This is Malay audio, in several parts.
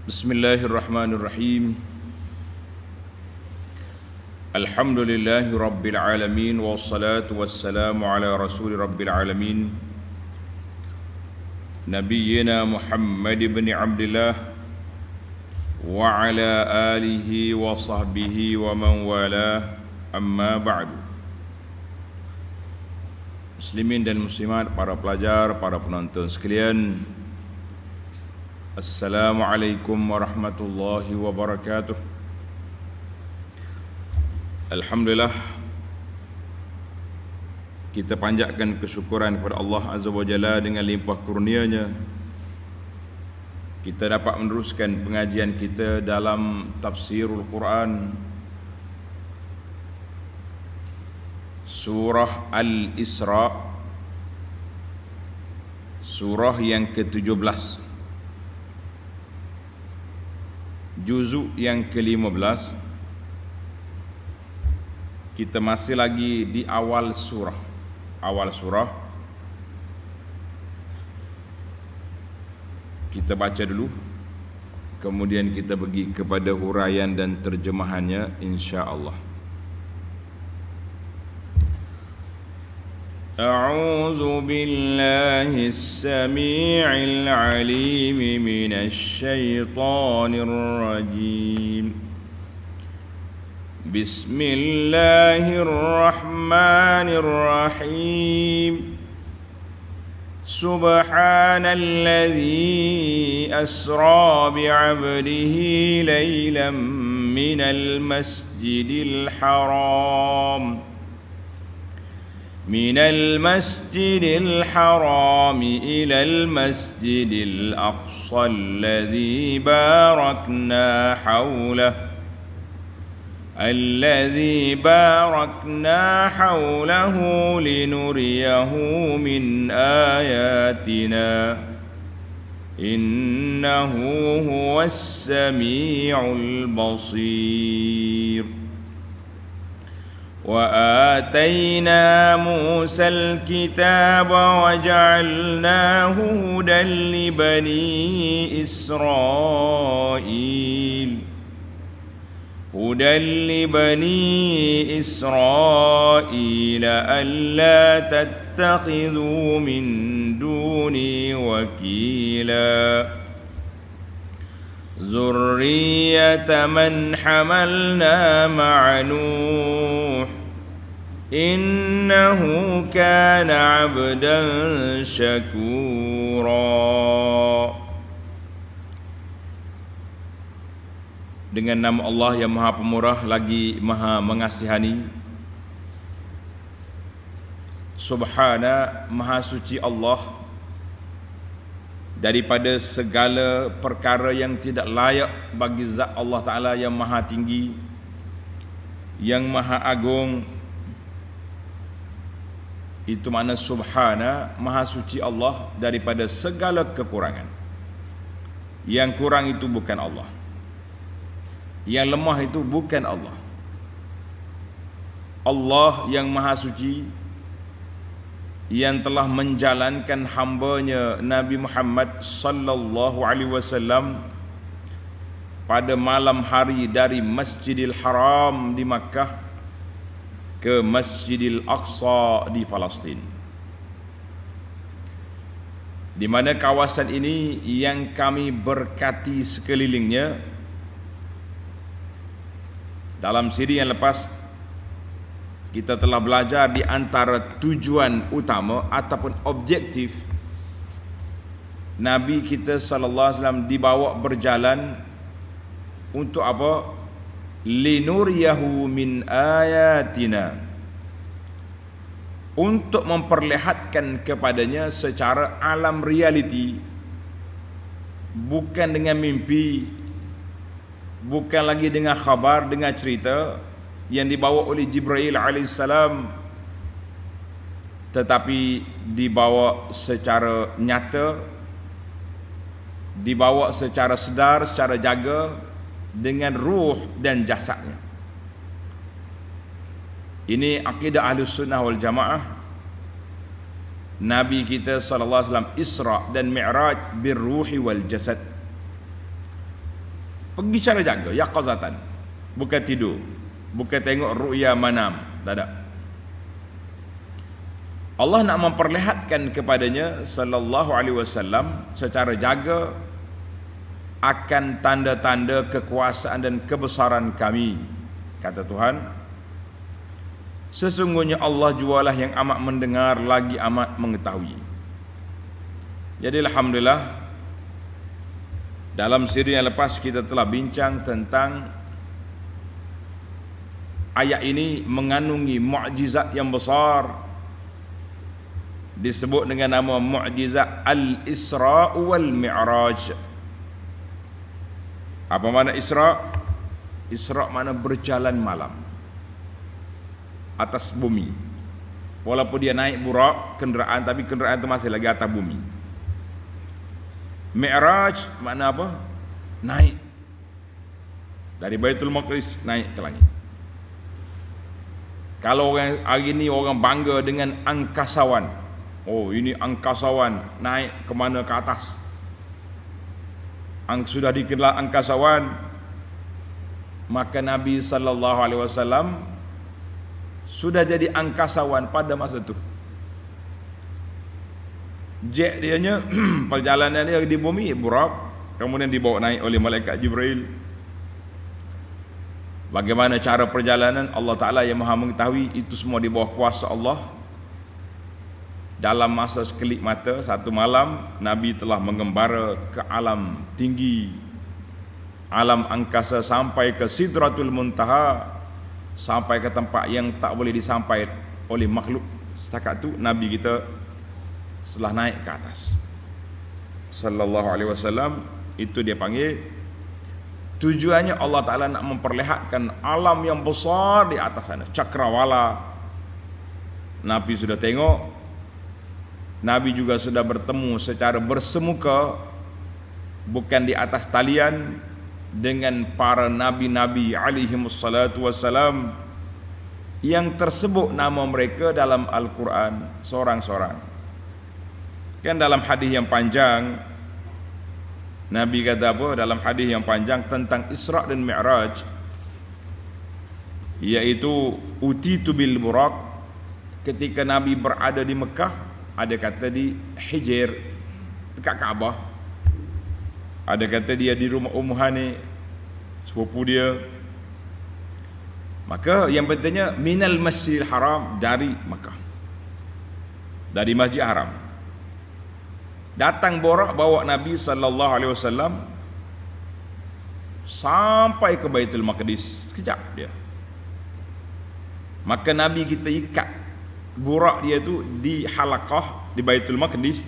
Bismillahirrahmanirrahim. Alhamdulillahi rabbil alamin, wassalatu wassalamu ala rasuli rabbil alamin, nabiyyina Muhammad ibn Abdillah wa ala alihi wa sahbihi wa man walah, amma ba'du. Muslimin dan muslimat, para pelajar, para penonton sekalian, Assalamualaikum warahmatullahi wabarakatuh. Alhamdulillah, kita panjatkan kesyukuran kepada Allah Azza wa Jalla. Dengan limpah kurnia-Nya kita dapat meneruskan pengajian kita dalam tafsirul Quran, surah Al-Isra, surah yang ke-17, juzuk yang ke-15. Kita masih lagi di awal surah. Kita baca dulu, kemudian kita pergi kepada huraian dan terjemahannya, insya-Allah. A'udzu billahi as-sami'il 'alim minasy syaithanir rajim. Bismillahirrahmanirrahim. Subhanalladzi asra bi'abdihi laylan minal masjidil haram إلى المسجد الأقصى الذي باركنا حوله لنريه من آياتنا إنه هو السميع البصير. وآتينا موسى الكتاب وجعلناه هدى لبني إسرائيل ألا تتخذوا من دوني وكيلا ذرية من حملنا مع نوح إنه كان عبدا شكورا. Dengan nama Allah yang Maha Pemurah lagi Maha Mengasihani. Subhana, Maha Suci Allah daripada segala perkara yang tidak layak bagi zat Allah Ta'ala yang Maha Tinggi, yang Maha Agung. Itu makna Subhana, Maha Suci Allah daripada segala kekurangan. Yang kurang itu bukan Allah, yang lemah itu bukan Allah. Allah yang Maha Suci, yang telah menjalankan hamba-Nya Nabi Muhammad sallallahu alaihi wasallam pada malam hari dari Masjidil Haram di Makkah ke Masjidil Aqsa di Palestin, di mana kawasan ini yang kami berkati sekelilingnya. Dalam siri yang lepas kita telah belajar di antara tujuan utama ataupun objektif Nabi kita sallallahu alaihi wasallam dibawa berjalan untuk apa? Linuriyahu min ayatina, untuk memperlihatkan kepadanya secara alam realiti, bukan dengan mimpi, bukan lagi dengan khabar, dengan cerita yang dibawa oleh Jibril alaihissalam, tetapi dibawa secara nyata, dibawa secara sedar, secara jaga, dengan ruh dan jasadnya. Ini akidah Ahlus Sunnah wal Jamaah. Nabi kita sallallahu alaihi wasallam Isra dan Mi'raj birruhi wal jasad. Pergi cara jaga, yaqazatan. Bukan tidur. Bukan tengok ru'ya manam. Tak ada. Allah nak memperlihatkan kepadanya sallallahu alaihi wasallam secara jaga akan tanda-tanda kekuasaan dan kebesaran kami. Kata Tuhan, sesungguhnya Allah jualah yang amat mendengar lagi amat mengetahui. Jadi alhamdulillah, dalam siri yang lepas kita telah bincang tentang ayat ini mengandungi mukjizat yang besar, disebut dengan nama mukjizat Al-Isra wal Mi'raj. Apa makna Isra? Isra makna berjalan malam atas bumi. Walaupun dia naik burak kenderaan, tapi kenderaan itu masih lagi atas bumi. Mi'raj makna apa? Naik dari Baitul Maqdis naik ke langit. Kalau orang hari ini orang bangga dengan angkasawan, oh ini angkasawan naik ke mana ke atas, sudah dikenal angkasawan, maka Nabi sallallahu alaihi wasallam sudah jadi angkasawan pada masa itu. Jet dianya perjalanan dia di bumi burak, kemudian dibawa naik oleh malaikat Jibril. Bagaimana cara perjalanan, Allah Ta'ala yang maha mengetahui. Itu semua di bawah kuasa Allah. Dalam masa sekelip mata, satu malam Nabi telah mengembara ke alam tinggi, alam angkasa, sampai ke Sidratul Muntaha, sampai ke tempat yang tak boleh disampai oleh makhluk. Setakat tu Nabi kita setelah naik ke atas sallallahu alaihi wasallam. Itu dia panggil, tujuannya Allah Ta'ala nak memperlihatkan alam yang besar di atas sana, cakrawala. Nabi sudah tengok, Nabi juga sudah bertemu secara bersemuka, bukan di atas talian, dengan para nabi-nabi alaihimussalatu wassalam yang tersebut nama mereka dalam Al-Quran seorang-seorang. Kan dalam hadis yang panjang Nabi kata apa dalam hadis yang panjang tentang Isra dan Mi'raj, iaitu utitu bil buraq. Ketika Nabi berada di Mekah, ada kata di Hijr dekat Kaabah, ada kata dia di rumah Ummu Hani, sepupu dia. Maka yang pentingnya minal Masjidil Haram, dari Mekah, dari Masjid Haram. Datang borak bawa Nabi sallallahu alaihi wasallam sampai ke Baitul Maqdis, sekejap dia. Maka Nabi kita ikat borak dia tu di halaqah di Baitul Maqdis,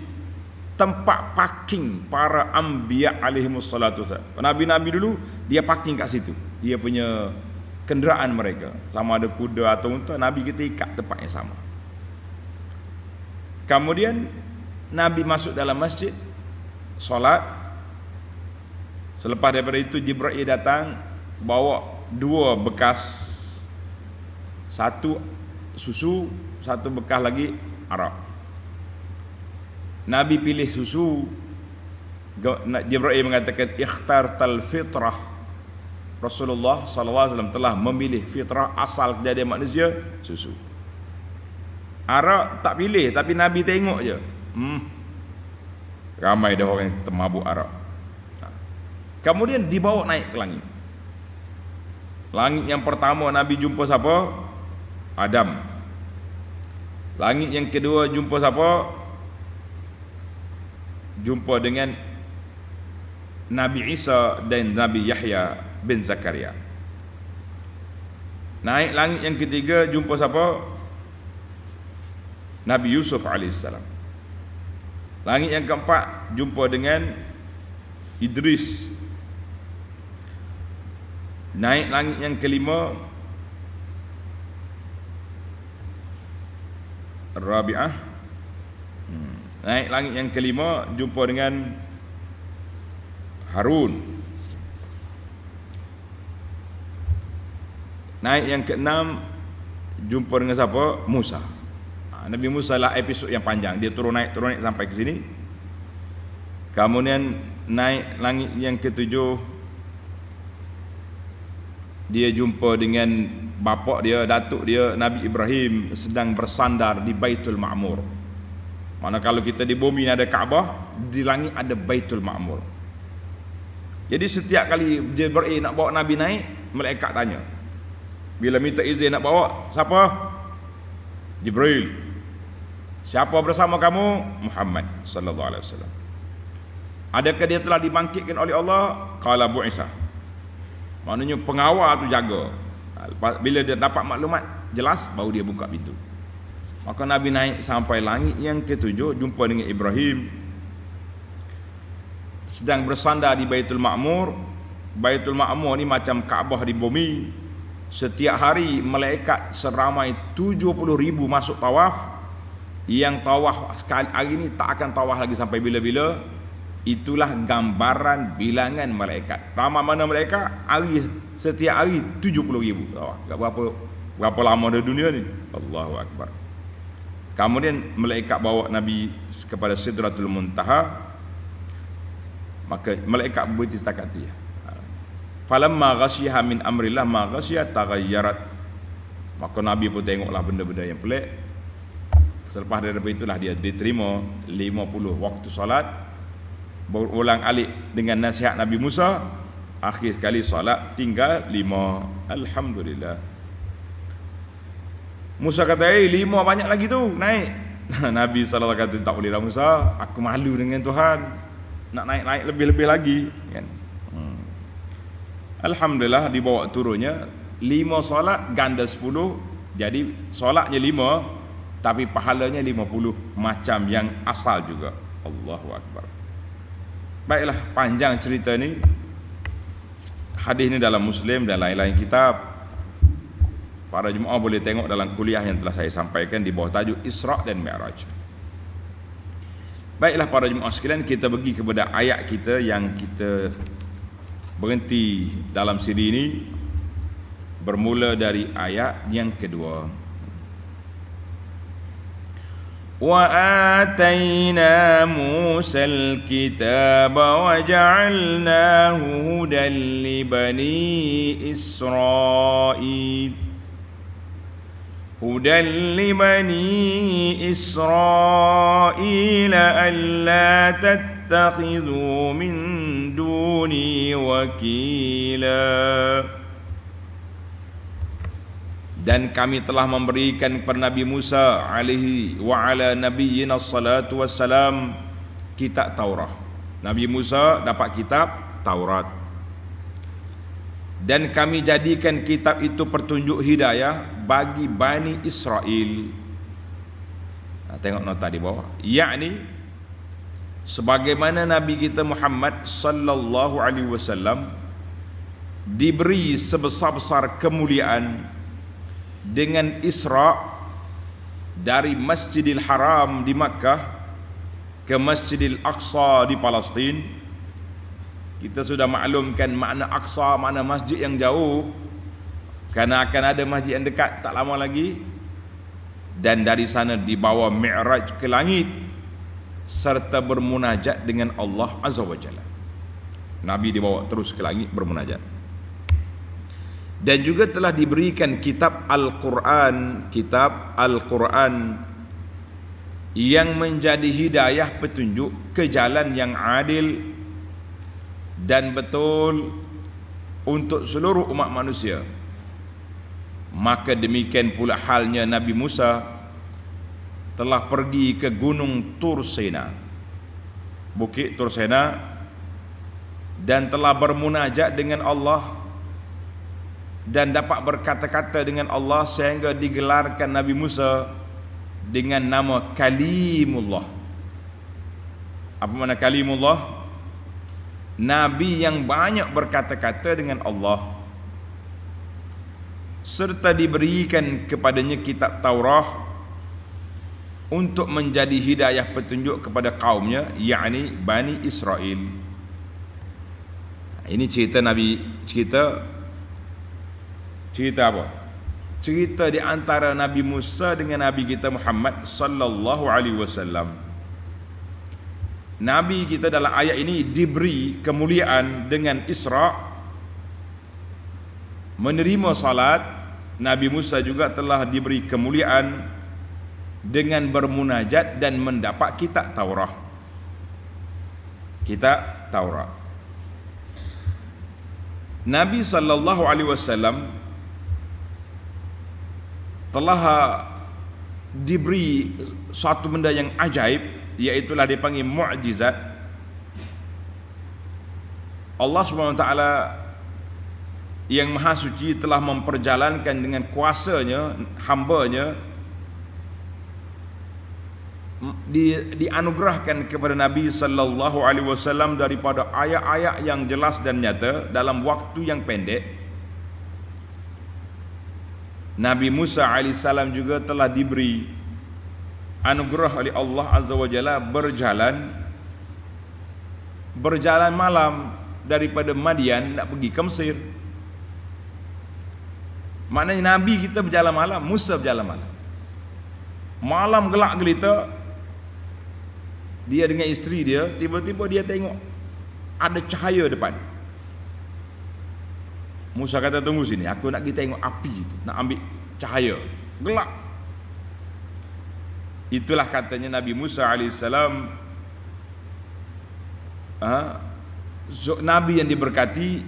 tempat parking para anbiya alaihimussalatu wassalam. Nabi-nabi dulu dia parking kat situ, dia punya kenderaan mereka, sama ada kuda atau unta, Nabi kita ikat tempat yang sama. Kemudian Nabi masuk dalam masjid, solat. Selepas daripada itu Jibril datang bawa dua bekas, satu susu, satu bekas lagi arak. Nabi pilih susu. Jibril mengatakan ikhtartal fitrah. Rasulullah sallallahu alaihi wasallam telah memilih fitrah, asal jadi manusia susu. Arak tak pilih, tapi Nabi tengok je. Ramai dah orang yang termabuk arak. Kemudian dibawa naik ke langit. Langit yang pertama Nabi jumpa siapa? Adam. Langit yang kedua jumpa siapa? Jumpa dengan Nabi Isa dan Nabi Yahya bin Zakaria. Naik langit yang ketiga jumpa siapa? Nabi Yusuf alaihissalam. Langit yang keempat jumpa dengan Idris. Naik langit yang kelima Rabi'ah. Naik langit yang kelima jumpa dengan Harun. Naik yang keenam jumpa dengan siapa? Musa. Nabi Musa lah episod yang panjang, dia turun naik sampai ke sini. Kemudian naik langit yang ketujuh dia jumpa dengan bapa dia, datuk dia Nabi Ibrahim sedang bersandar di Baitul Ma'mur. Mana kalau kita di bumi ada Kaabah, di langit ada Baitul Ma'mur. Jadi setiap kali Jibril nak bawa Nabi naik, malaikat tanya. Bila minta izin nak bawa, siapa? Jibril. Siapa bersama kamu? Muhammad sallallahu alaihi wasallam. Adakah dia telah dibangkitkan oleh Allah? Qala bu'isa. Maknanya pengawal tu jaga. Bila dia dapat maklumat jelas, baru dia buka pintu. Maka Nabi naik sampai langit yang ketujuh, jumpa dengan Ibrahim sedang bersandar di Baitul Ma'mur. Baitul Ma'mur ni macam Kaabah di bumi. Setiap hari malaikat seramai 70,000 masuk tawaf. Yang tawaf sekali hari ni tak akan tawaf lagi sampai bila-bila. Itulah gambaran bilangan malaikat. Ramai mana malaikat? Setiap hari 70,000 tawaf. Berapa lama di dunia ni? Allahu Akbar. Kemudian malaikat bawa Nabi kepada Sidratul Muntaha. Maka malaikat berhenti setakat itu. Falamma ghasyiha min amrillah ma ghasyiha taghayyarat. Maka Nabi pun tengoklah benda-benda yang pelik. Selepas daripada itulah dia diterima 50 waktu solat, berulang-alik dengan nasihat Nabi Musa. Akhir sekali solat tinggal 5. Alhamdulillah. Musa kata, 5 banyak lagi tu, naik. Nabi SAW kata, tak boleh lah Musa, aku malu dengan Tuhan. Nak naik-naik lebih-lebih lagi kan? Alhamdulillah dibawa turunnya 5 solat ganda 10. Jadi solatnya 5 tapi pahalanya 50 macam yang asal juga. Allahu Akbar. Baiklah, panjang cerita ni. Hadis ni dalam Muslim dan lain-lain kitab. Para jemaah boleh tengok dalam kuliah yang telah saya sampaikan di bawah tajuk Isra' dan Mi'raj. Baiklah para jemaah sekalian, kita pergi kepada ayat kita yang kita berhenti dalam siri ini, bermula dari ayat yang kedua. Wa atayna Musal kitaba wa ja'alnahu hudan li bani Israil. هدى لبني إسرائيل ألا تتخذوا من دوني وكيلا. Dan kami telah memberikan kepada Nabi Musa alaihi wa ala nabiyyina salatu wassalam kitab Taurat. Nabi Musa dapat kitab Taurat. Dan kami jadikan kitab itu petunjuk hidayah bagi Bani Israel. Tengok nota di bawah. Yakni sebagaimana Nabi kita Muhammad sallallahu alaihi wasallam diberi sebesar-besar kemuliaan dengan Isra' dari Masjidil Haram di Makkah ke Masjidil Aqsa di Palestin. Kita sudah maklumkan makna Aqsa, makna masjid yang jauh, kerana akan ada masjid yang dekat tak lama lagi. Dan dari sana dibawa Mi'raj ke langit serta bermunajat dengan Allah Azza wa Jalla. Nabi dibawa terus ke langit bermunajat. Dan juga telah diberikan kitab Al-Quran, yang menjadi hidayah petunjuk ke jalan yang adil dan betul untuk seluruh umat manusia. Maka demikian pula halnya Nabi Musa telah pergi ke Gunung Tursena, Bukit Tursena, dan telah bermunajat dengan Allah dan dapat berkata-kata dengan Allah sehingga digelarkan Nabi Musa dengan nama Kalimullah. Apa makna Kalimullah? Nabi yang banyak berkata-kata dengan Allah, serta diberikan kepadanya kitab Taurat untuk menjadi hidayah petunjuk kepada kaumnya, yakni Bani Israel. Ini cerita Nabi, cerita apa? Cerita di antara Nabi Musa dengan Nabi kita Muhammad sallallahu alaihi wasallam. Nabi kita dalam ayat ini diberi kemuliaan dengan Isra', menerima salat, Nabi Musa juga telah diberi kemuliaan dengan bermunajat dan mendapat kitab Taurat. Kitab Taurat. Nabi sallallahu alaihi wasallam telah diberi suatu benda yang ajaib, iaitulah dipanggil mukjizat. Allah SWT yang Maha Suci telah memperjalankan dengan kuasanya hamba-Nya, dianugerahkan kepada Nabi sallallahu alaihi wasallam daripada ayat-ayat yang jelas dan nyata dalam waktu yang pendek. Nabi Musa alaihissalam juga telah diberi anugerah oleh Allah Azza wa Jalla berjalan malam daripada Madian nak pergi ke Mesir. Maknanya Nabi kita berjalan malam, Musa berjalan malam. Malam gelap gelita, dia dengan isteri dia, tiba-tiba dia tengok ada cahaya depan. Musa kata, tunggu sini, aku nak pergi tengok api itu, nak ambil cahaya. Gelap. Itulah katanya Nabi Musa alaihissalam, Nabi yang diberkati,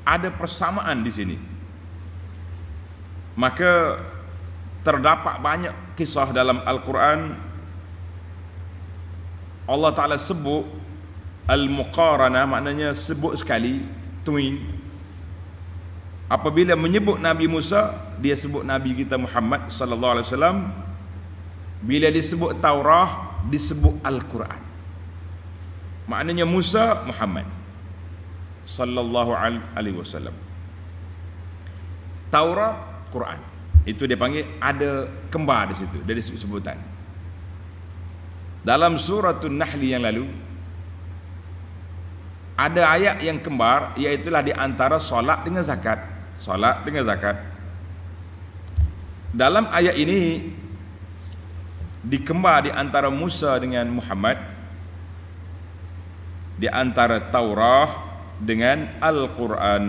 ada persamaan di sini. Maka terdapat banyak kisah dalam Al-Quran. Allah Ta'ala sebut Al-Muqaranah, maknanya sebut sekali, twin. Apabila menyebut Nabi Musa, dia sebut Nabi kita Muhammad sallallahu alaihi wasallam. Bila disebut Taurah, disebut Al-Quran. Maknanya Musa, Muhammad sallallahu alaihi wasallam. Taurat, Quran. Itu dia panggil ada kembar di situ, dari sebutan. Dalam suratul Nahl yang lalu ada ayat yang kembar, iaitulah di antara solat dengan zakat. Solat dengan zakat. Dalam ayat ini dikembar di antara Musa dengan Muhammad, di antara Taurah dengan Al-Quran.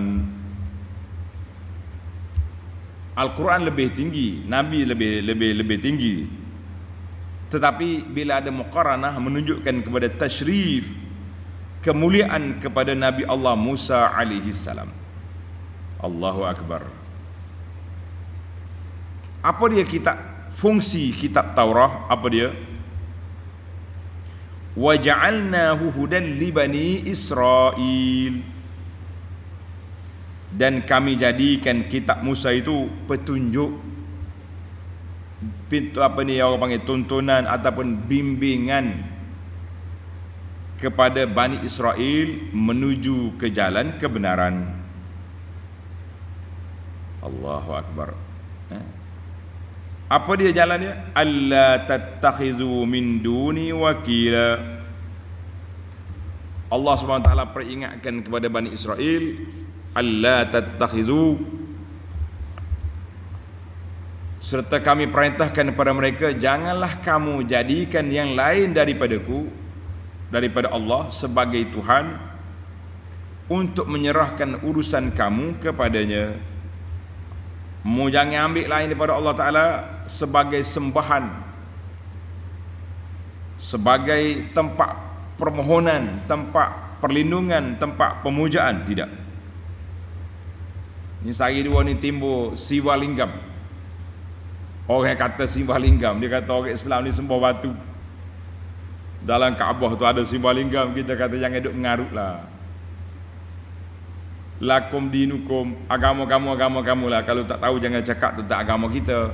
Al-Quran lebih tinggi, Nabi lebih tinggi. Tetapi bila ada muqaranah, menunjukkan kepada tasyrif, kemuliaan kepada Nabi Allah Musa alaihi salam. Allahu Akbar. Apa dia fungsi kitab Taurah? Apa dia? Wa ja'alnahu hudan li bani Israil. Dan kami jadikan kitab Musa itu petunjuk, pintu apa ni orang panggil, tuntunan ataupun bimbingan kepada Bani Israel menuju ke jalan kebenaran. Allahu Akbar. Apa dia jalannya? Alla tattakhizu min duni wakila. Allah SWT peringatkan kepada Bani Israel, alla tattakhizu, serta kami perintahkan kepada mereka, janganlah kamu jadikan yang lain daripadaku, daripada Allah sebagai Tuhan, untuk menyerahkan urusan kamu kepadanya. Jangan ambil lain daripada Allah Ta'ala sebagai sembahan, sebagai tempat permohonan, tempat perlindungan, tempat pemujaan. Tidak. Ini sehari dua ni timbul Sivalingam. Orang yang kata Sivalingam, dia kata orang Islam ni sembah batu. Dalam Kaabah tu ada Sivalingam, kita kata jangan duk mengarut lah. Lakum dinukum, agama kamu lah. Kalau tak tahu jangan cakap tentang agama kita.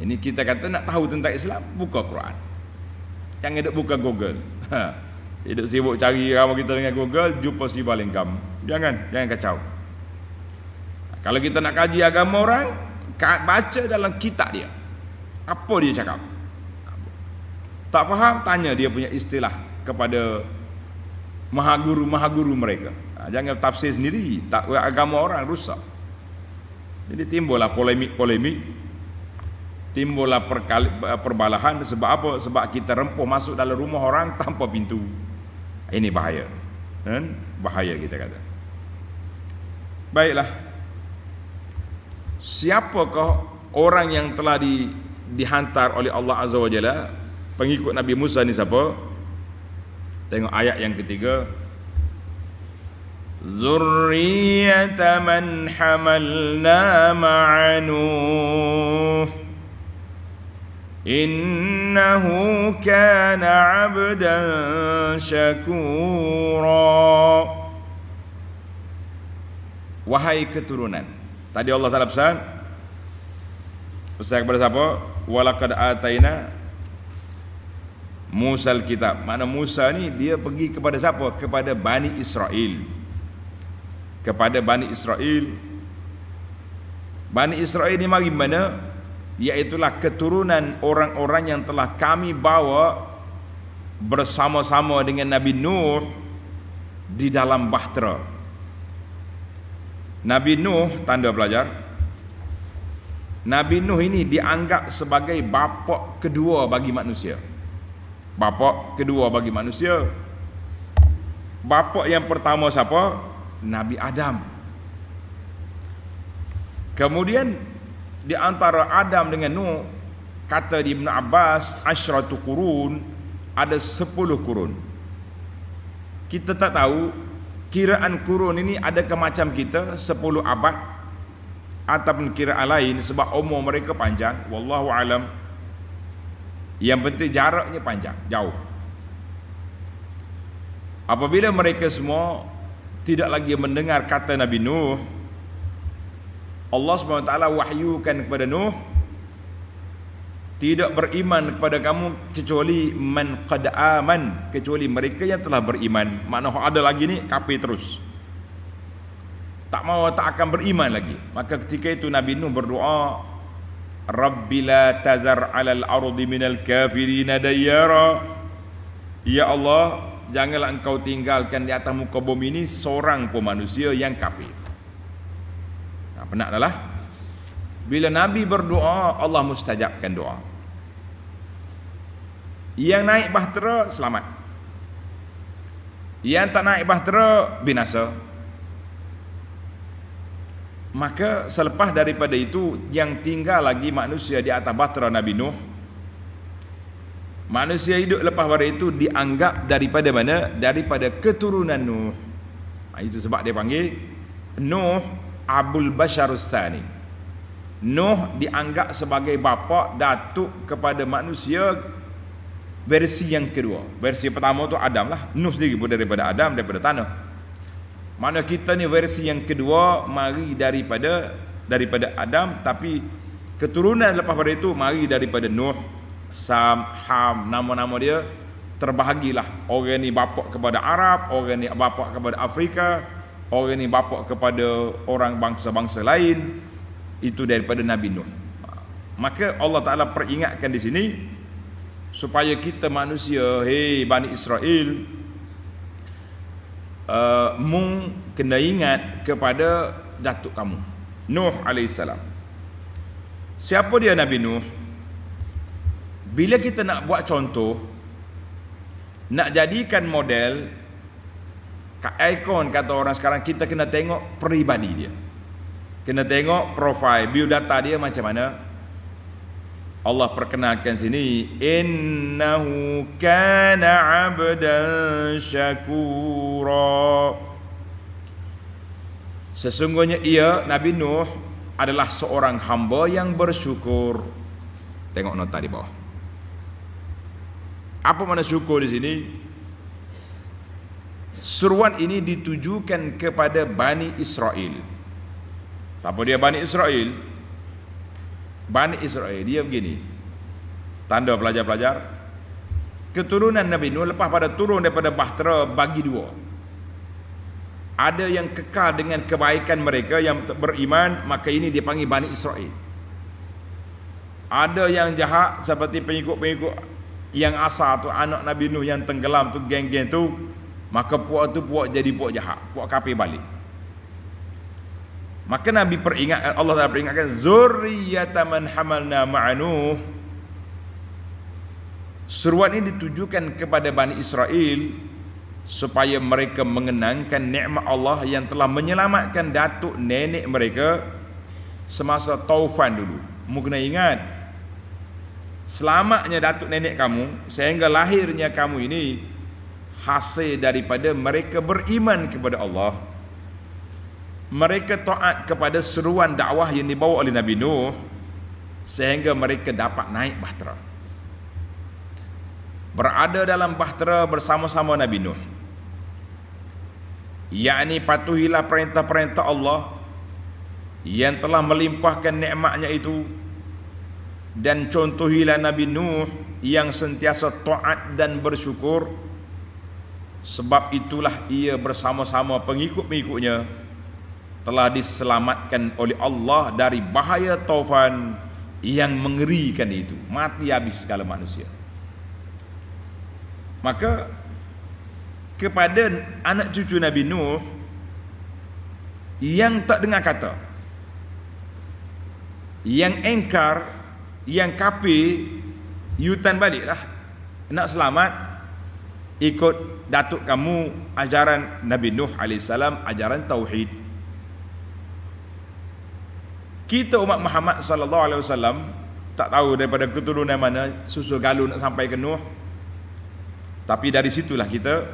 Ini kita kata nak tahu tentang Islam, buka Quran. Jangan duk buka Google. Hidup sibuk cari agama kita dengan Google, jumpa Sivalingam. Jangan kacau. Kalau kita nak kaji agama orang, baca dalam kitab dia. Apa dia cakap? Tak faham, tanya dia punya istilah kepada mahaguru mereka. Jangan tafsir sendiri, tak agama orang rusak. Jadi timbullah polemik, timbullah perbalahan. Sebab apa? Sebab kita rempuh masuk dalam rumah orang tanpa pintu. Ini bahaya. Bahaya kita kata. Baiklah. Siapakah orang yang telah dihantar oleh Allah Azza wa Jalla? Pengikut Nabi Musa ni siapa? Tengok ayat yang ketiga. Zurriyata man hamalna ma'a Nuh innahu kana 'abdan syakura. Wahai keturunan. Tadi Allah Ta'ala pesan kepada siapa? Walaqad ataina Musa al-kitab. Mana Musa ni dia pergi kepada siapa? Kepada Bani Israel. Kepada Bani Israel. Bani Israel ni mari mana? Iaitulah keturunan orang-orang yang telah kami bawa bersama-sama dengan Nabi Nuh di dalam bahtera. Nabi Nuh, tanda pelajar, Nabi Nuh ini dianggap sebagai bapa kedua bagi manusia. Bapa kedua bagi manusia. Bapa yang pertama siapa? Nabi Adam. Kemudian di antara Adam dengan Nuh, kata di Ibn Abbas, asyratu qurun, ada 10 kurun. Kita tak tahu kiraan kurun ini adakah macam kita 10 abad ataupun kiraan lain, sebab umur mereka panjang, wallahu alam. Yang penting jaraknya panjang, jauh. Apabila mereka semua tidak lagi mendengar kata Nabi Nuh, Allah SWT wahyukan kepada Nuh, tidak beriman kepada kamu kecuali man qad aman, kecuali mereka yang telah beriman. Maknanya ada lagi ni kafir terus, tak mau, tak akan beriman lagi. Maka ketika itu Nabi Nuh berdoa, Rabbi la tazar alal ardi minal kafirina dayyara. Ya Allah, janganlah engkau tinggalkan di atas muka bumi ini seorang pun manusia yang kafir. Nah, penat dah lah. Bila Nabi berdoa, Allah mustajabkan doa. Yang naik bahtera selamat, yang tak naik bahtera binasa. Maka selepas daripada itu, yang tinggal lagi manusia di atas bahtera Nabi Nuh, manusia hidup lepas pada itu dianggap daripada mana? Daripada keturunan Nuh. Itu sebab dia panggil Nuh Abul Basharus Tsani. Nuh dianggap sebagai bapa datuk kepada manusia versi yang kedua. Versi pertama tu Adam lah. Nuh sendiri pun daripada Adam, daripada tanah. Mana kita ni versi yang kedua, mari daripada Adam, tapi keturunan lepas pada itu mari daripada Nuh, Sam, Ham, nama-nama dia terbahagilah. Orang ni bapa kepada Arab, orang ni bapa kepada Afrika, orang ni bapa kepada orang bangsa-bangsa lain. Itu daripada Nabi Nuh. Maka Allah Ta'ala peringatkan di sini supaya kita manusia, hei Bani Israel, mung kena ingat kepada datuk kamu Nuh alaihissalam. Siapa dia Nabi Nuh? Bila kita nak buat contoh, nak jadikan model, ikon kata orang sekarang, kita kena tengok peribadi dia, kena tengok profil, biodata dia macam mana. Allah perkenalkan sini, innahu kana 'abdan syakura. Sesungguhnya ia, Nabi Nuh, adalah seorang hamba yang bersyukur. Tengok nota di bawah. Apa makna syukur di sini? Seruan ini ditujukan kepada Bani Israel. Apa dia Bani Israel? Bani Israel dia begini, tanda pelajar-pelajar, keturunan Nabi Nuh lepas pada turun daripada bahtera bagi dua. Ada yang kekal dengan kebaikan mereka yang beriman, maka ini dipanggil Bani Israel. Ada yang jahat seperti pengikut-pengikut yang asal tu, anak Nabi Nuh yang tenggelam tu, geng-geng tu, maka puak tu puak jadi puak jahat, puak kafir balik. Maka Nabi peringat, Allah Taala peringatkan, zurriyata man hamalna ma'a Nuh. Seruan ini ditujukan kepada Bani Israel supaya mereka mengenangkan nikmat Allah yang telah menyelamatkan datuk nenek mereka semasa taufan dulu. Kamu kena ingat, selamatnya datuk nenek kamu sehingga lahirnya kamu ini hasil daripada mereka beriman kepada Allah. Mereka taat kepada seruan dakwah yang dibawa oleh Nabi Nuh sehingga mereka dapat naik bahtera, berada dalam bahtera bersama-sama Nabi Nuh. Yakni patuhilah perintah-perintah Allah yang telah melimpahkan nikmatnya itu, dan contohilah Nabi Nuh yang sentiasa taat dan bersyukur. Sebab itulah ia bersama-sama pengikut-pengikutnya telah diselamatkan oleh Allah dari bahaya taufan yang mengerikan itu. Mati habis segala manusia. Maka kepada anak cucu Nabi Nuh yang tak dengar kata, yang engkar, yang kafir, yutan baliklah. Nak selamat, ikut datuk kamu ajaran Nabi Nuh AS, ajaran Tauhid. Kita umat Muhammad SAW tak tahu daripada keturunan mana susu galur nak sampai ke Nuh. Tapi dari situlah kita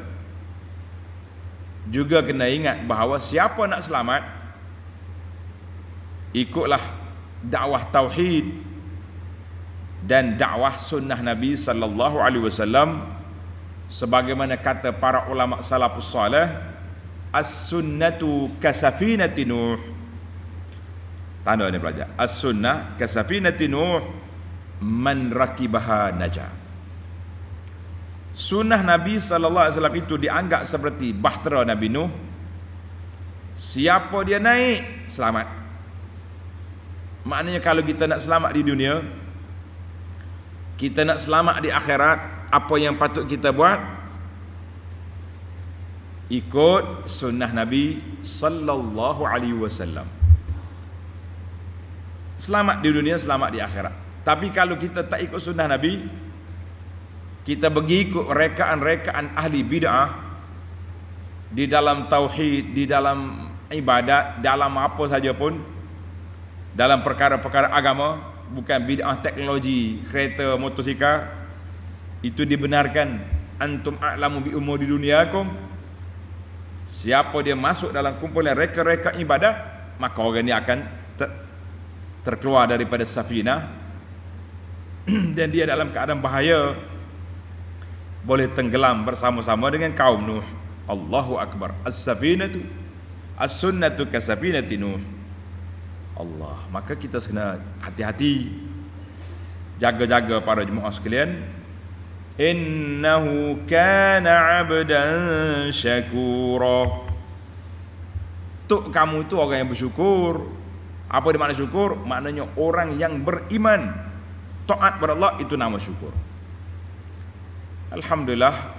juga kena ingat bahawa siapa nak selamat, ikutlah dakwah tauhid dan dakwah sunnah Nabi sallallahu alaihi wasallam, sebagaimana kata para ulama salafus salih, as-sunnatu kasafinati Nuh. Tanda ni pelajar, as-sunnah kasafinati Nuh, man rakibaha najah. Sunnah Nabi SAW itu dianggap seperti bahtera Nabi Nuh. Siapa dia naik, selamat. Maknanya kalau kita nak selamat di dunia, kita nak selamat di akhirat, apa yang patut kita buat? Ikut sunnah Nabi SAW. Selamat di dunia, selamat di akhirat. Tapi kalau kita tak ikut sunnah Nabi, kita pergi ikut rekaan-rekaan ahli bid'ah di dalam tauhid, di dalam ibadat, dalam apa saja pun, dalam perkara-perkara agama, bukan bid'ah teknologi, kereta, motosikal, itu dibenarkan. Antum a'lamu bi umuri dunyakum. Siapa dia masuk dalam kumpulan reka-reka ibadah, maka orang ini akan terkeluar daripada safinah dan dia dalam keadaan bahaya, boleh tenggelam bersama-sama dengan kaum Nuh. Allahu Akbar. As-safinatu as-sunnatu kasafinati Nuh. Allah. Maka kita kena hati-hati, jaga-jaga para jemaah sekalian. Innahu kana 'abdan syakura. Tuk kamu itu orang yang bersyukur. Apa dia makna syukur? Maknanya orang yang beriman, taat kepada Allah, itu nama syukur. Alhamdulillah,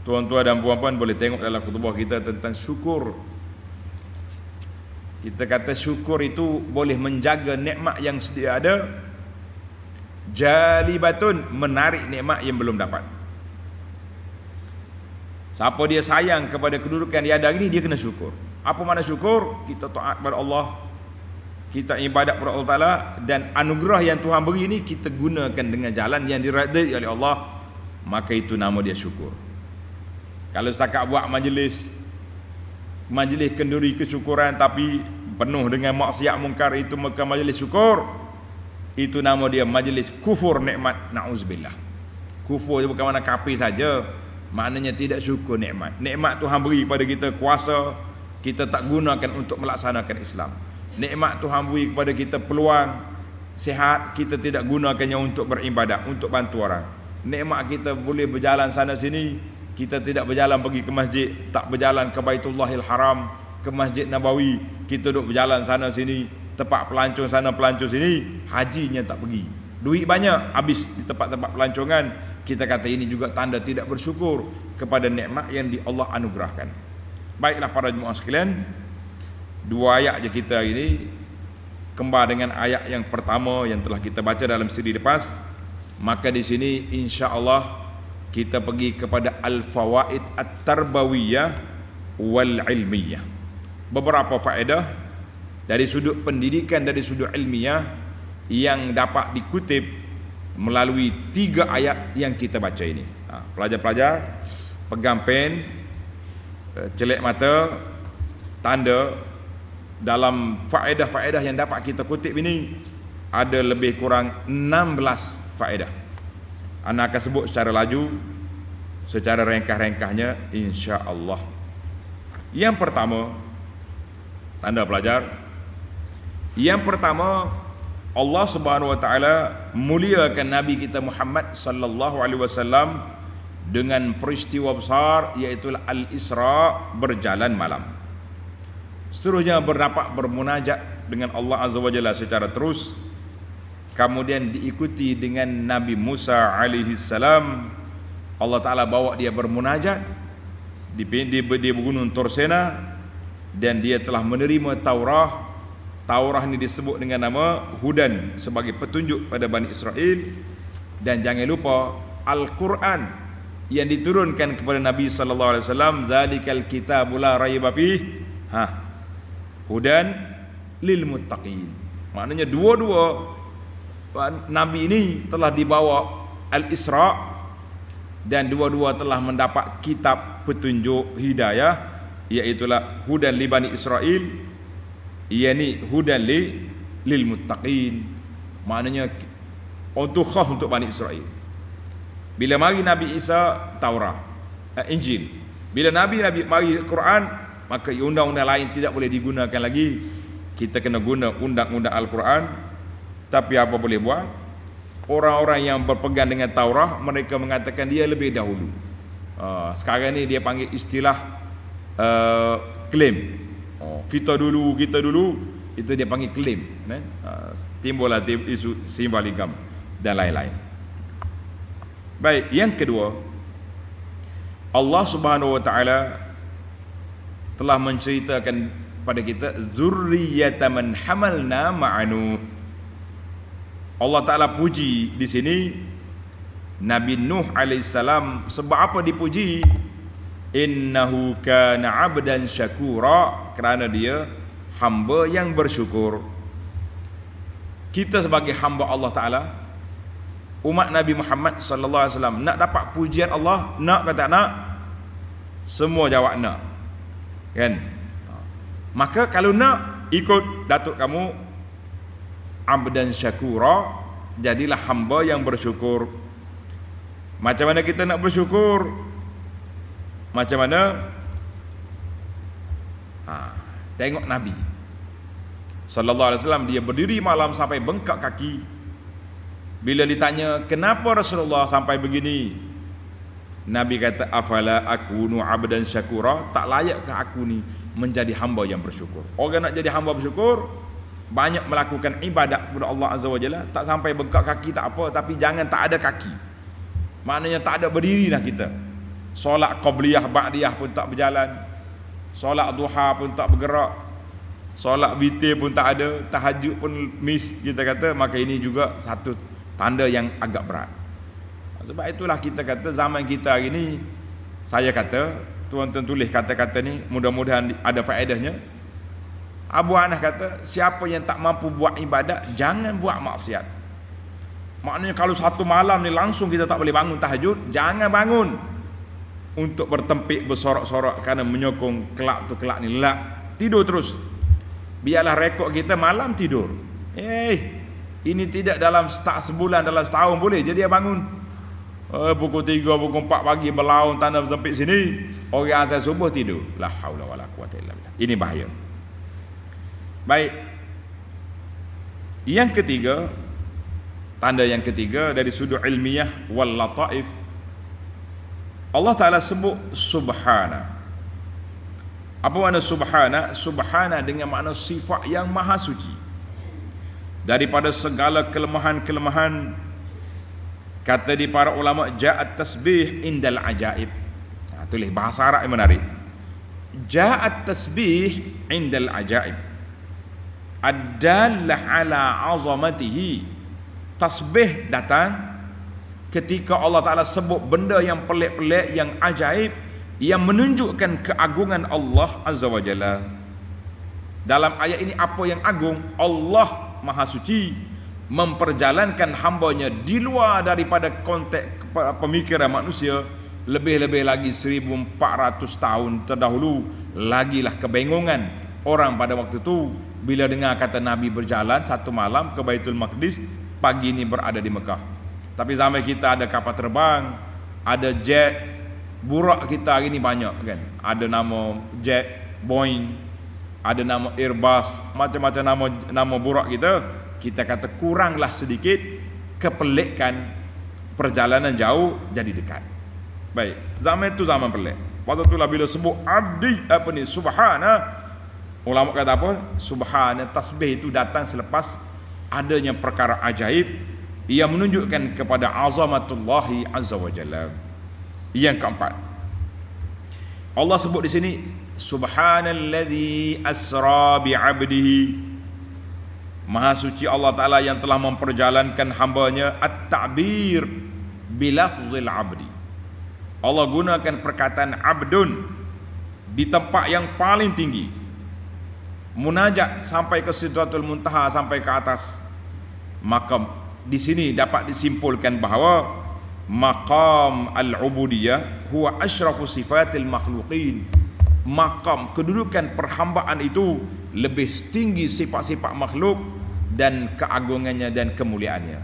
tuan-tuan dan puan-puan boleh tengok dalam khutbah kita tentang syukur. Kita kata syukur itu boleh menjaga nikmat yang sedia ada, jalibatun, menarik nikmat yang belum dapat. Siapa dia sayang kepada kedudukan dia ada ini, dia kena syukur. Apa makna syukur? Kita taat kepada Allah, kita ibadat kepada Allah Ta'ala, dan anugerah yang Tuhan beri ini kita gunakan dengan jalan yang diridai oleh Allah, maka itu nama dia syukur. Kalau setakat buat majlis kenduri kesyukuran tapi penuh dengan maksiat mungkar, itu maka majlis syukur, itu nama dia majlis kufur nikmat. Na'udzubillah. Kufur bukan makna kafir saja, maknanya tidak syukur nikmat. Nikmat Tuhan beri kepada kita kuasa, kita tak gunakan untuk melaksanakan Islam. Nikmat Tuhan beri kepada kita peluang sihat, kita tidak gunakannya untuk beribadah, untuk bantu orang. Nikmat kita boleh berjalan sana sini, kita tidak berjalan pergi ke masjid, tak berjalan ke Baitullahil Haram, ke Masjid Nabawi, kita duduk berjalan sana sini, tempat pelancong sana pelancong sini, hajinya tak pergi. Duit banyak habis di tempat-tempat pelancongan. Kita kata ini juga tanda tidak bersyukur kepada nikmat yang Allah anugerahkan. Baiklah para jemaah sekalian, dua ayat je kita ini kembar dengan ayat yang pertama yang telah kita baca dalam siri lepas. Maka di sini insya-Allah kita pergi kepada al-fawaid at-tarbawiyah wal ilmiyah. Beberapa faedah dari sudut pendidikan, dari sudut ilmiah yang dapat dikutip melalui 3 ayat yang kita baca ini. Pelajar-pelajar pegang pen, celek mata, tanda. Dalam faedah-faedah yang dapat kita kutip ini ada lebih kurang 16 faedah. Ana akan sebut secara laju, secara ringkas-ringkasnya insya-Allah. Yang pertama, tanda pelajar. Yang pertama, Allah Subhanahu wa taala muliakan Nabi kita Muhammad sallallahu alaihi wasallam dengan peristiwa besar, iaitu Al-Isra, berjalan malam. Seterusnya berdapat bermunajat dengan Allah Azza wa Jalla secara terus. Kemudian diikuti dengan Nabi Musa alaihi salam. Allah Ta'ala bawa dia bermunajat di Gunung Tursena, dan dia telah menerima Taurah. Taurah ini disebut dengan nama Hudan, sebagai petunjuk pada Bani Israel. Dan jangan lupa Al-Quran yang diturunkan kepada Nabi sallallahu alaihi wasallam, zalikal kitabul la raiba fih, Hudan lil muttaqin. Maknanya dua-dua Nabi ini telah dibawa Al-Isra, dan dua-dua telah mendapat kitab petunjuk hidayah, iaitulah Hudan li Bani Israel, yakni Hudan lil muttaqin. Maknanya untuk khas untuk Bani Israel. Bila mari Nabi Isa, Taurah, Injil. Bila Nabi mari Quran, maka undang-undang lain tidak boleh digunakan lagi. Kita kena guna undang-undang Al-Quran. Tapi apa boleh buat? Orang-orang yang berpegang dengan Taurah, mereka mengatakan dia lebih dahulu. Sekarang ni dia panggil istilah klaim. Kita dulu, itu dia panggil klaim. Timbullah isu simboligam dan lain-lain. Baik, yang kedua, Allah Subhanahu wa taala telah menceritakan pada kita zurriyatan man hamalna ma'anu. Allah Ta'ala puji di sini Nabi Nuh alaihissalam. Sebab apa dipuji? Innahu kana 'abdan syakura, kerana dia hamba yang bersyukur. Kita sebagai hamba Allah Ta'ala, umat Nabi Muhammad sallallahu alaihi wasallam, nak dapat pujian Allah, nak ke tak nak? Semua jawab nak. Kan? Maka kalau nak, ikut datuk kamu, abdan syakura, jadilah hamba yang bersyukur. Macam mana kita nak bersyukur? Macam mana? Tengok Nabi sallallahu alaihi wasallam, dia berdiri malam sampai bengkak kaki. Bila ditanya, kenapa Rasulullah sampai begini? Nabi kata, afala akunu abdan syakura, tak layakkah aku ni menjadi hamba yang bersyukur? Orang nak jadi hamba bersyukur, banyak melakukan ibadat kepada Allah Azza wa Jalla. Tak sampai bengkak kaki tak apa, tapi jangan tak ada kaki. Maknanya tak ada berdiri dah kita. Solat qabliyah ba'diyah pun tak berjalan, solat duha pun tak bergerak, solat witir pun tak ada, tahajud pun miss, kita kata. Maka ini juga satu tanda yang agak berat. Sebab itulah kita kata zaman kita hari ni, saya kata, tuan-tuan tulis kata-kata ni, mudah-mudahan ada faedahnya. Abu Hanaf kata, siapa yang tak mampu buat ibadat, jangan buat maksiat. Maknanya kalau satu malam ni langsung kita tak boleh bangun tahajud, jangan bangun untuk bertempik bersorak-sorak kerana menyokong kelak tu kelak ni. Tidur terus. Biarlah rekod kita malam tidur. Ini tidak dalam sebulan, dalam setahun boleh. Jadi dia bangun pukul 3, pukul 4 pagi berlaun tanah bertempik sini, orang azan subuh tidur. La haula wala quwata illa billah. Ini bahaya. Baik. Yang ketiga, tanda yang ketiga dari sudut ilmiah wal lataif, Allah Ta'ala sebut subhana. Apa makna subhana? Subhana dengan makna sifat yang maha suci daripada segala kelemahan-kelemahan. Kata di para ulama, ja'at tasbih indal ajaib. Tulis bahasa Arab yang menarik. Ja'at tasbih indal ajaib ad-dallah ala azamatihi. Tasbih datang ketika Allah Ta'ala sebut benda yang pelik-pelik, yang ajaib, yang menunjukkan keagungan Allah Azza wa Jalla. Dalam ayat ini apa yang agung? Allah Maha Suci memperjalankan hambanya di luar daripada konteks pemikiran manusia. Lebih-lebih lagi 1400 tahun terdahulu, lagilah kebingungan orang pada waktu itu bila dengar kata Nabi berjalan satu malam ke Baitul Maqdis, pagi ini berada di Mekah. Tapi zaman kita ada kapal terbang, ada jet, burak kita hari ini banyak kan. Ada nama jet, Boeing, ada nama Airbus, macam-macam nama burak kita. Kita kata kuranglah sedikit kepelikan perjalanan jauh jadi dekat. Baik, zaman itu zaman pelik. Waktu itulah bila sebut abdi subhana, ulama kata apa? Subhana, tasbih itu datang selepas adanya perkara ajaib yang menunjukkan kepada azamatullahi azza wa jalla. Yang keempat, Allah sebut di sini subhanalladzi asra bi 'abdihi. Maha suci Allah Ta'ala yang telah memperjalankan hambanya. At-ta'bir bilafzil 'abdi. Allah gunakan perkataan abdun di tempat yang paling tinggi, munajat sampai ke Sidratul Muntaha, sampai ke atas. Maka di sini dapat disimpulkan bahawa maqam al-ubudiyah huwa asyrafu sifatil makhluqin. Maqam kedudukan perhambaan itu lebih tinggi sifat-sifat makhluk dan keagungannya dan kemuliaannya.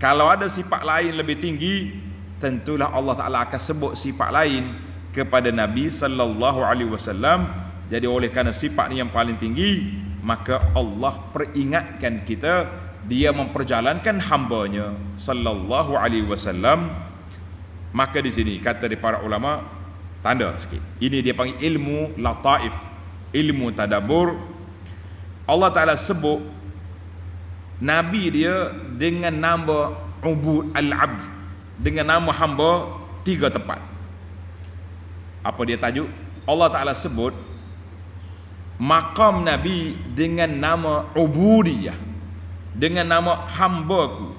Kalau ada sifat lain lebih tinggi, tentulah Allah Ta'ala akan sebut sifat lain kepada Nabi sallallahu alaihi wasallam. Jadi oleh kerana sifat ni yang paling tinggi, maka Allah peringatkan kita, dia memperjalankan hambanya sallallahu alaihi wasallam. Maka di sini kata di para ulama, tanda sikit, ini dia panggil ilmu lataif, ilmu tadabbur. Allah Ta'ala sebut Nabi dia dengan nama ubud al-abd, dengan nama hamba 3 tempat. Apa dia tajuk? Allah Ta'ala sebut maqam Nabi dengan nama ubudiyah, dengan nama hambaku,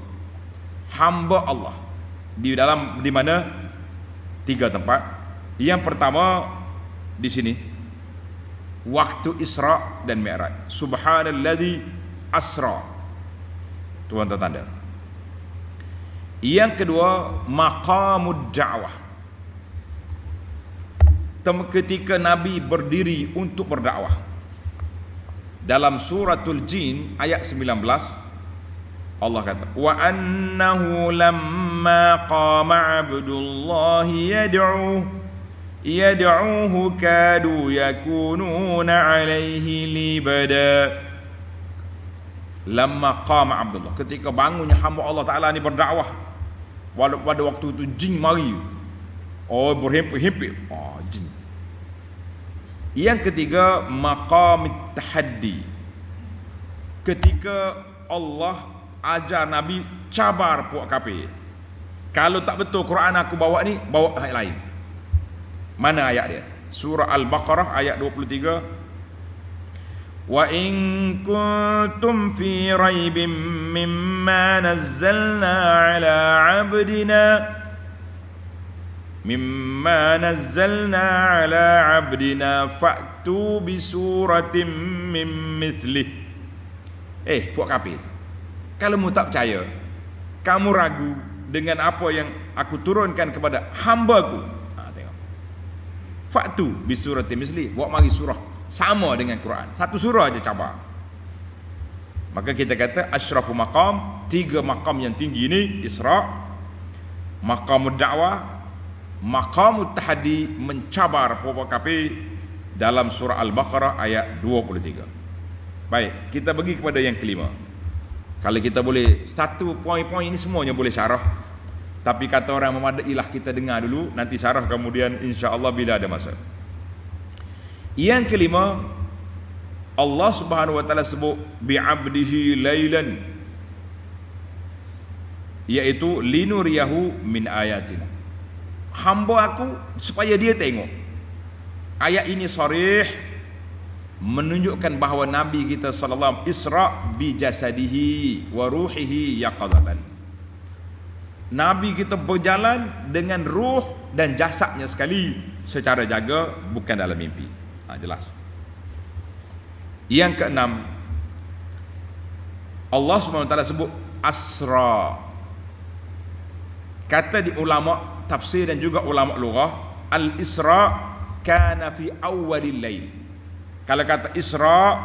hamba Allah. Di mana? 3 tempat. Yang pertama di sini, waktu Isra dan Mi'raj. Subhanalladzi asra. Tuan tanda. Yang kedua, maqamud da'wah, ketika Nabi berdiri untuk berdakwah. Dalam suratul Jin ayat 19 Allah kata, wa annahu lamma qama abdullahi yad'uhu kadu yakununa alaihi libada. Lamma qama Abdullah, ketika bangunnya hamba Allah Ta'ala ni berdakwah, pada waktu itu jin mari, berhimpit-himpit, jin. Yang ketiga, maqam tahaddi, ketika Allah ajar Nabi cabar puak kafir. Kalau tak betul Quran aku bawa ni, bawa ayat lain. Mana ayat dia? Surah Al-Baqarah ayat 23. Wa in kuntum fi raibin mimma nazzalna ala abdina fa'tu bi suratin min mithlih. Puak kafir, kalau kamu tak percaya, kamu ragu dengan apa yang aku turunkan kepada hambaku, tengok, fa'tu bi suratin mithlih, buat mari surah sama dengan Quran, satu surah aja cabar. Maka kita kata asyrafu maqam, 3 maqam yang tinggi ini, Isra, maqamud da'wah, maqamut tahaddi, mencabar puak kafir, dalam surah Al-Baqarah ayat 23. Baik, kita pergi kepada yang kelima. Kalau kita boleh, satu poin-poin ini semuanya boleh syarah, tapi kata orang memadailah kita dengar dulu, nanti syarah kemudian insya-Allah bila ada masa. Yang kelima, Allah Subhanahu wa Ta'ala sebut bi'abdihi lailan, iaitu linuriyahu min ayatina, hamba aku supaya dia tengok. Ayat ini sharih menunjukkan bahawa Nabi kita sallallahu alaihi wasallam Isra bi jasadihi wa ruhihi yaqazatan. Nabi kita berjalan dengan ruh dan jasadnya sekali secara jaga, bukan dalam mimpi. Jelas. Yang keenam, Allah SWT sebut asra. Kata di ulama tafsir dan juga ulama lughah, al-isra kana fi awwalil lail. Kalau kata isra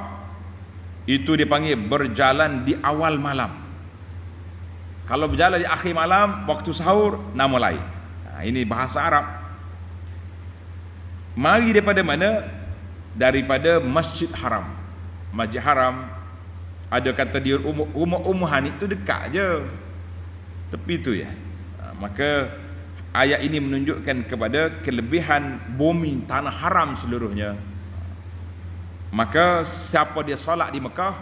itu dipanggil berjalan di awal malam. Kalau berjalan di akhir malam, waktu sahur, nama lain. Ini bahasa Arab. Mari daripada mana? Daripada Masjid Haram. Masjid Haram, ada kata dia rumah Ummu Hani itu dekat je, tepi tu ya. Maka ayat ini menunjukkan kepada kelebihan bumi tanah haram seluruhnya. Maka siapa dia solat di Mekah,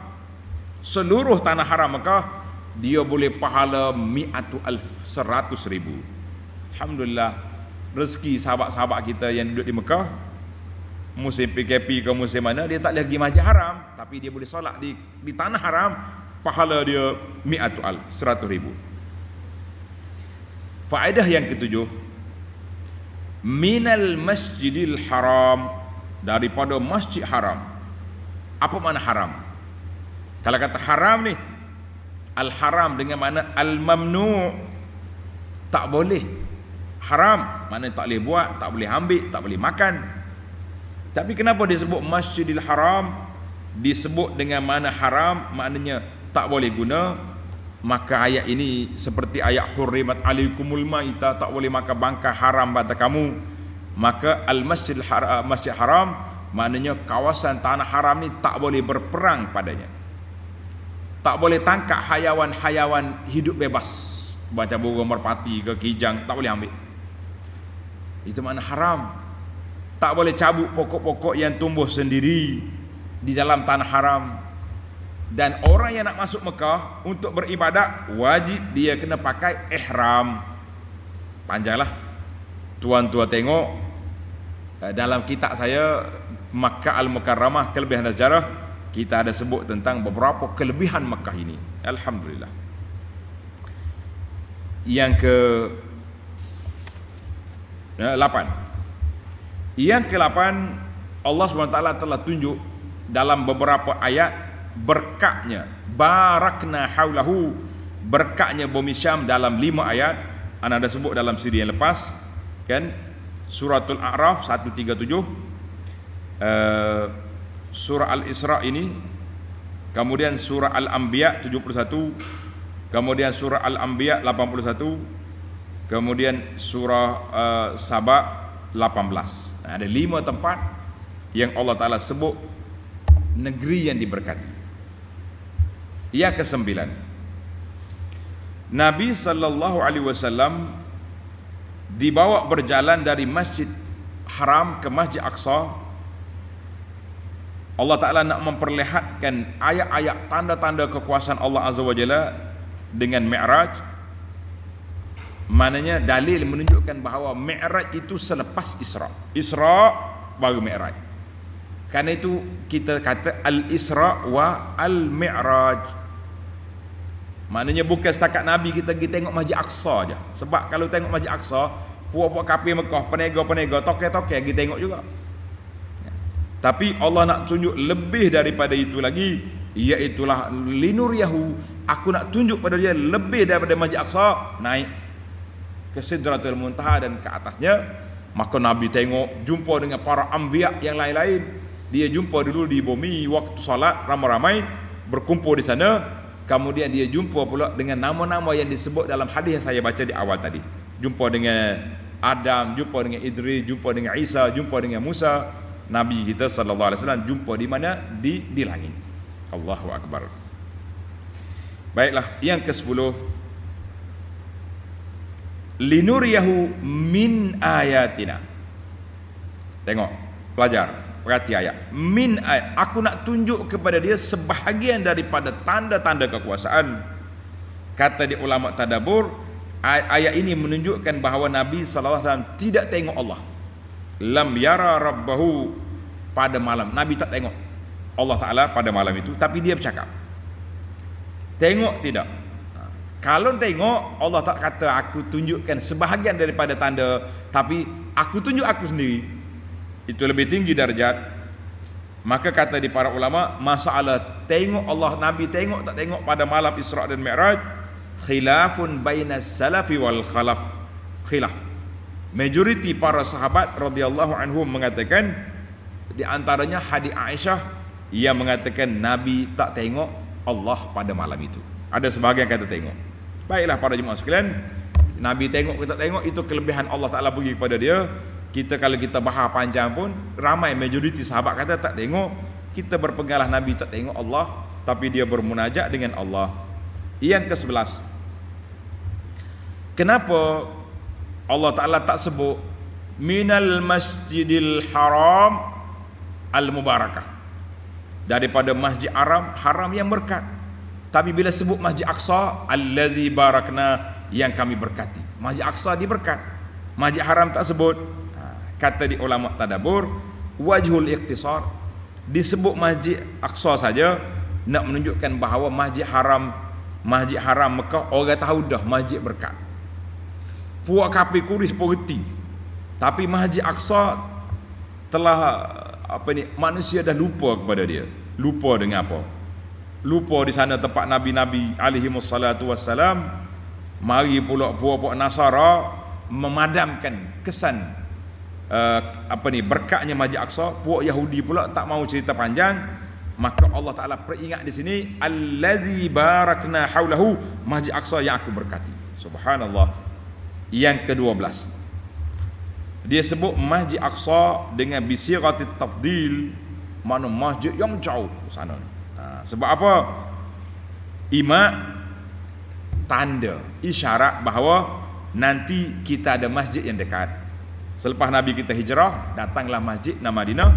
seluruh tanah haram Mekah, dia boleh pahala 100,000. Alhamdulillah, rezeki sahabat-sahabat kita yang duduk di Mekah, musim PKP ke musim mana, dia tak lagi Masjid Haram, tapi dia boleh solat di tanah haram, pahala dia 100,000. Faedah yang ketujuh, minal masjidil haram, daripada masjid haram. Apa makna haram? Kalau kata haram ni, al-haram dengan makna al-mamnu', tak boleh. Haram maknanya tak boleh buat, tak boleh ambil, tak boleh makan. Tapi kenapa disebut Masjidil Haram, disebut dengan makna haram, maknanya tak boleh guna? Maka ayat ini seperti ayat hurrimat alaikumul maitah, tak boleh makan bangkai haram pada kamu. Maka al-Masjidil Haram, Masjid Haram, maknanya kawasan tanah haram ni tak boleh berperang padanya. Tak boleh tangkap hayawan-hayawan hidup bebas, macam burung merpati ke kijang, tak boleh ambil. Itu makna haram. Tak boleh cabut pokok-pokok yang tumbuh sendiri di dalam tanah haram. Dan orang yang nak masuk Mekah untuk beribadat, wajib dia kena pakai ihram. Panjanglah. Tuan-tuan tengok dalam kitab saya Makkah Al-Mukarramah, kelebihan dan sejarah, kita ada sebut tentang beberapa kelebihan Makkah ini. Alhamdulillah. Yang ke 8. Yang ke-8, Allah SWT telah tunjuk dalam beberapa ayat berkatnya, barakna haulahu, berkatnya bumi Syam dalam 5 ayat. Ana ada sebut dalam siri yang lepas, kan? Suratul A'raf 137, surah Al-Isra ini, kemudian surah Al-Anbiya 71, kemudian surah Al-Anbiya 81, kemudian surah Saba 18. Ada 5 tempat yang Allah Ta'ala sebut negeri yang diberkati. Yang ke-9, Nabi SAW dibawa berjalan dari Masjid Haram ke Masjid Aqsa. Allah Ta'ala nak memperlihatkan ayat-ayat tanda-tanda kekuasaan Allah Azza wa Jalla dengan Mi'raj. Maknanya dalil menunjukkan bahawa Mi'raj itu selepas Isra. Isra baru Mi'raj. Karena itu kita kata Al-Isra wa Al-Mi'raj. Maknanya bukan setakat Nabi kita pergi tengok Masjid Aqsa je. Sebab kalau tengok Masjid Aqsa, puak-puak kafir Mekah, penega-penega, toke-toke pergi tengok juga. Tapi Allah nak tunjuk lebih daripada itu lagi, iaitulah linuriyahu, aku nak tunjuk pada dia lebih daripada Masjid Aqsa, naik ke Sidratul Muntaha dan ke atasnya. Maka Nabi tengok, jumpa dengan para anbiya yang lain-lain. Dia jumpa dulu di bumi waktu salat, ramai-ramai berkumpul di sana. Kemudian dia jumpa pula dengan nama-nama yang disebut dalam hadis yang saya baca di awal tadi. Jumpa dengan Adam, jumpa dengan Idris, jumpa dengan Isa, jumpa dengan Musa. Nabi kita sallallahu alaihi wasallam jumpa di mana? Di langit. Allahu akbar. Baiklah, yang ke-10, linuriyahu min ayatina. Tengok, pelajar, perhati ayat. Min ayat, aku nak tunjuk kepada dia sebahagian daripada tanda-tanda kekuasaan. Kata di ulama tadabbur, ayat ini menunjukkan bahawa Nabi SAW tidak tengok Allah. Lam yara rabbahu, pada malam. Nabi tak tengok Allah Ta'ala pada malam itu, tapi dia bercakap. Tengok tidak. Kalau tengok, Allah tak kata aku tunjukkan sebahagian daripada tanda, tapi aku tunjuk aku sendiri. Itu lebih tinggi darjat. Maka kata di para ulama, masalah tengok Allah, Nabi tengok tak tengok pada malam Isra dan Mi'raj, khilafun bainas salafi wal khalaf. Khilaf. Majoriti para sahabat radhiyallahu anhum mengatakan, di antaranya hadis Aisyah yang mengatakan Nabi tak tengok Allah pada malam itu. Ada sebahagian kata tengok. Baiklah para jemaah sekalian, Nabi tengok kita tengok, itu kelebihan Allah Ta'ala bagi kepada dia. Kita kalau kita bahas panjang pun, ramai majoriti sahabat kata tak tengok. Kita berpeganglah Nabi tak tengok Allah, tapi dia bermunajat dengan Allah. Yang ke-11, kenapa Allah Ta'ala tak sebut minal masjidil haram al-mubarakah, daripada masjid haram yang berkat, tapi bila sebut Masjid Aqsa, allazi barakna, yang kami berkati. Masjid Aqsa diberkat, Masjid Haram tak sebut. Kata di ulama tadabbur, wajhul ikhtisar, disebut Masjid Aqsa saja nak menunjukkan bahawa Masjid Haram Mekah orang tahu dah masjid berkat. Puak kafir Quraisy pun reti. Tapi Masjid Aqsa telah manusia dah lupa kepada dia. Lupa dengan apa? Lupa di sana tempat Nabi-Nabi alaihi wassalatu wassalam. Mari pula puak-puak Nasara memadamkan kesan berkatnya Masjid Aqsa. Puak Yahudi pula tak mau cerita panjang. Maka Allah Ta'ala peringat di sini, allazi barakna haulahu, Masjid Aqsa yang aku berkati. Subhanallah. Yang ke-12, dia sebut Masjid Aqsa dengan bisiratit tafdil, mana masjid yang jauh sana. Sebab apa? Tanda, isyarat bahawa nanti kita ada masjid yang dekat. Selepas Nabi kita hijrah, datanglah masjid nama Madinah.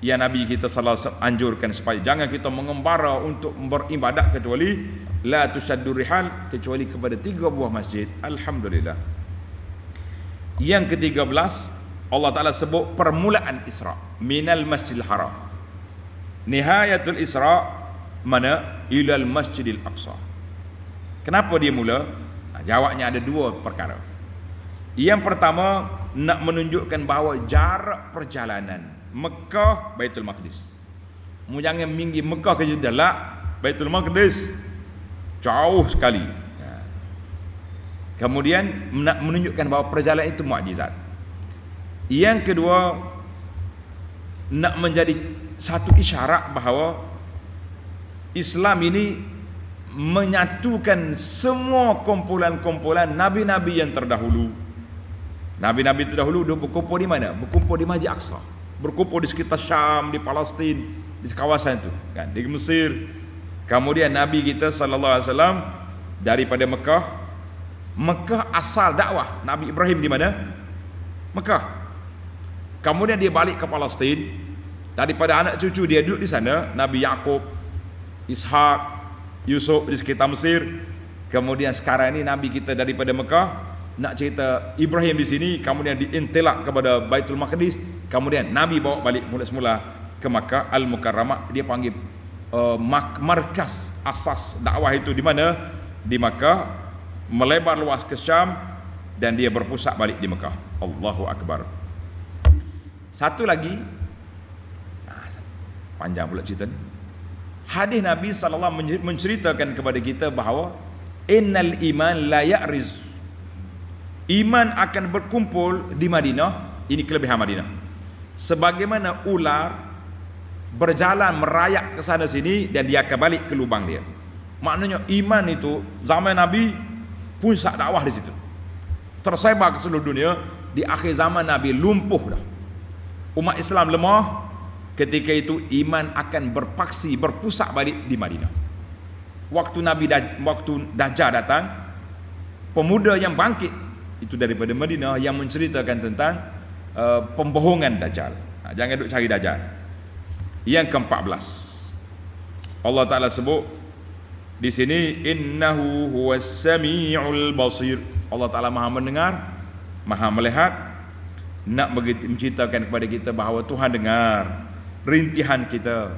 Ya, Nabi kita sallallahu alaihi wasallam anjurkan supaya jangan kita mengembara untuk beribadat kecuali la tusaddu rihal, kecuali kepada 3 buah masjid. Alhamdulillah. Yang ke-13, Allah Ta'ala sebut permulaan Isra, minal masjidil haram. Nihayatul Isra mana? Ilal masjidil aqsa. Kenapa dia mula? Jawabnya ada 2 perkara. Yang pertama, nak menunjukkan bahawa jarak perjalanan Mekah Baitul Maqdis, mu jangan minggi Mekah ke Jeddah lah, Baitul Maqdis jauh sekali. Kemudian nak menunjukkan bahawa perjalanan itu mukjizat. Yang kedua, nak menjadi satu isyarat bahawa Islam ini menyatukan semua kumpulan-kumpulan Nabi-Nabi yang terdahulu. Nabi-Nabi terdahulu dia berkumpul di mana? Berkumpul di Masjid Aqsa, berkumpul di sekitar Syam, di Palestin, di kawasan itu, kan, di Mesir. Kemudian Nabi kita sallallahu alaihi wasallam daripada Mekah asal dakwah. Nabi Ibrahim di mana? Mekah. Kemudian dia balik ke Palestin. Daripada anak cucu dia duduk di sana, Nabi Yaqub, Ishak, Yusuf di sekitar Mesir. Kemudian sekarang ini Nabi kita daripada Mekah, nak cerita Ibrahim di sini, kemudian diintilak kepada Baitul Maqdis, kemudian Nabi bawa balik mula semula ke Makkah Al-Mukarramah. Dia panggil markas asas dakwah itu di mana? Di Makkah, melebar luas ke Syam, dan dia berpusat balik di Mekah. Allahu Akbar. Satu lagi, panjang pula cerita ni. Hadis Nabi sallallahu alaihi wasallam menceritakan kepada kita bahawa innal iman la ya'riz, iman akan berkumpul di Madinah. Ini kelebihan Madinah. Sebagaimana ular berjalan merayap ke sana sini dan dia akan balik ke lubang dia. Maknanya iman itu zaman Nabi pusat dakwah di situ, tersebar ke seluruh dunia. Di akhir zaman Nabi lumpuh dah, umat Islam lemah. Ketika itu iman akan berpaksi, berpusat balik di Madinah. Waktu Dajjal datang, pemuda yang bangkit itu daripada Madinah yang menceritakan tentang pembohongan Dajjal. Jangan duk cari Dajjal. Yang ke-14, Allah Ta'ala sebut di sini, innahu huwas sami'ul basir. Allah Ta'ala Maha mendengar, Maha melihat. Nak menceritakan kepada kita bahawa Tuhan dengar rintihan kita.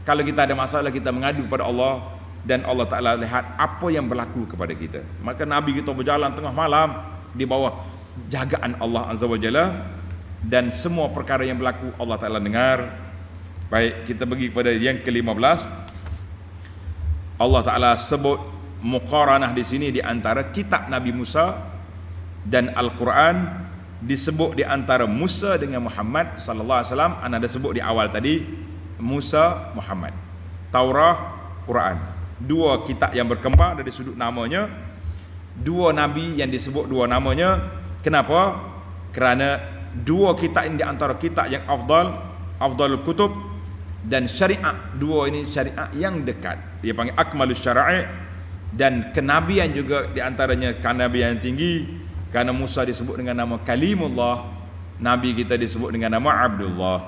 Kalau kita ada masalah, kita mengadu kepada Allah. dan Allah Ta'ala lihat apa yang berlaku kepada kita. Maka Nabi kita berjalan tengah malam di bawah jagaan Allah Azza wa Jalla, dan semua perkara yang berlaku Allah Ta'ala dengar. Baik, kita pergi kepada yang ke-15. Allah Ta'ala sebut muqaranah di sini di antara kitab Nabi Musa dan Al-Quran, disebut di antara Musa dengan Muhammad sallallahu alaihi wasallam. Ana ada sebut di awal tadi, Musa, Muhammad. Taurah, Quran. Dua kitab yang berkembang dari sudut namanya. Dua nabi yang disebut dua namanya. Kenapa? Kerana dua kitab ini di antara kitab yang afdalul kutub, dan syariat dua ini syariat yang dekat. Dia panggil akmalus syara'i, dan kenabian juga di antaranya kenabian yang tinggi. Kerana Musa disebut dengan nama Kalimullah, Nabi kita disebut dengan nama Abdullah,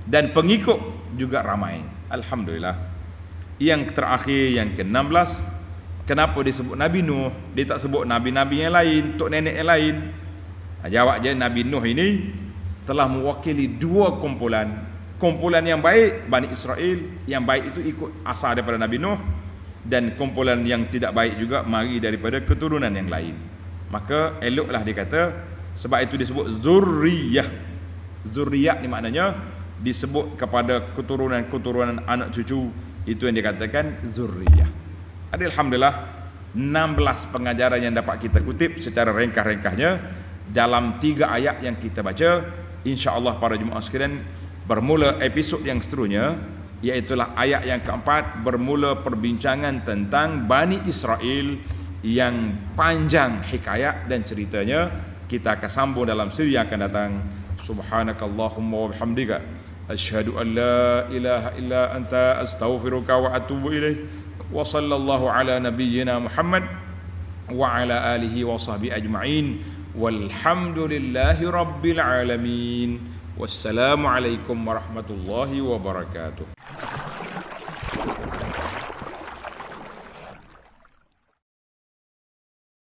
dan pengikut juga ramai. Alhamdulillah. Yang terakhir, yang ke-16, kenapa disebut Nabi Nuh? Dia tak sebut Nabi-Nabi yang lain, tok nenek yang lain. Jawab je, Nabi Nuh ini telah mewakili dua kumpulan. Kumpulan yang baik, Bani Israel. Yang baik itu ikut asal daripada Nabi Nuh, dan kumpulan yang tidak baik juga mari daripada keturunan yang lain. Maka eloklah dikata, sebab itu disebut zurriyah. Zurriyah ni maknanya disebut kepada keturunan anak cucu, itu yang dikatakan zurriyah. Alhamdulillah, 16 pengajaran yang dapat kita kutip secara ringkas-ringkasnya dalam 3 ayat yang kita baca. InsyaAllah para jemaah sekalian, bermula episod yang seterusnya, iaitulah ayat yang keempat, bermula perbincangan tentang Bani Israel yang panjang hikayat dan ceritanya. Kita akan sambung dalam siri yang akan datang. Subhanakallahumma wa bihamdika, asyhadu an la ilaha illa anta, astaghfiruka wa atubu ilaih. Wa sallallahu ala nabiyyina Muhammad wa ala alihi wa sahbihi ajma'in. Walhamdulillahi rabbil alamin. Wassalamu alaikum warahmatullahi wabarakatuh.